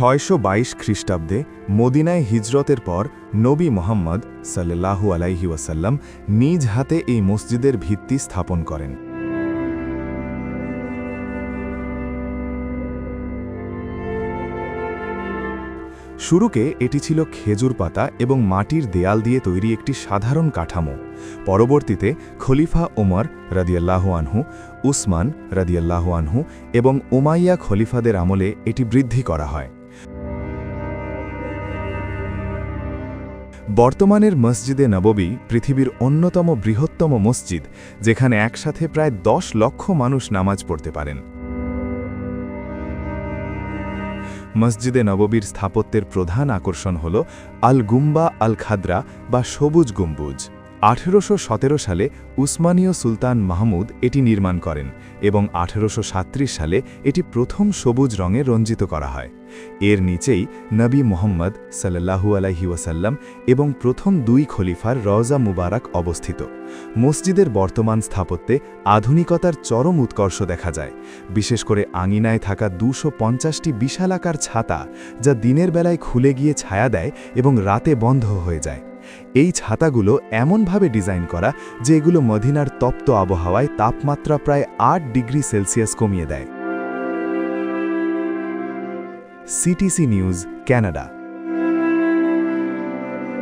622 খ্রিস্টাব্দে মদিনায় হিজরতের পর নবী মুহাম্মদ সাল্লাল্লাহু আলাইহি ওয়াসাল্লাম নিজ হাতে এই মসজিদের ভিত্তি স্থাপন করেন। শুরুকে এটি ছিল খেজুর পাতা এবং মাটির দেয়াল দিয়ে তৈরি একটি সাধারণ কাঠামো। পরবর্তীতে খলিফা ওমর রাদিয়াল্লাহু আনহু, উসমান রাদিয়াল্লাহু আনহু এবং উমাইয়া খলিফাদের আমলে এটি বৃদ্ধি করা হয়। বর্তমানের মসজিদে নববী পৃথিবীর অন্যতম বৃহত্তম মসজিদ, যেখানে একসাথে প্রায় 10 লক্ষ মানুষ নামাজ পড়তে পারেন। মসজিদে নববীর স্থাপত্যের প্রধান আকর্ষণ হল আল গুম্বা আল খাদরা বা সবুজ গম্বুজ। 1817 সালে উসমানীয় সুলতান মাহমুদ এটি নির্মাণ করেন এবং 1837 সালে এটি প্রথম সবুজ রঙে রঞ্জিত করা হয়। এর নিচেই নবী মুহাম্মদ সাল্লাল্লাহু আলাইহি ওয়াসাল্লাম এবং প্রথম 2 খলিফার রওজা মুবারক অবস্থিত। মসজিদের বর্তমান স্থাপত্যে আধুনিকতার চরম উৎকর্ষ দেখা যায়, বিশেষ করে আঙিনায় থাকা 250টি বিশালাকার ছাতা, যা দিনের বেলায় খুলে গিয়ে ছায়া দেয় এবং রাতে বন্ধ হয়ে যায়। এই ছাতাগুলো এমনভাবে ডিজাইন করা যে এগুলো মদিনার তপ্ত আবহাওয়ায় তাপমাত্রা প্রায় 8 ডিগ্রি সেলসিয়াস কমিয়ে দেয়। CTC news, Canada.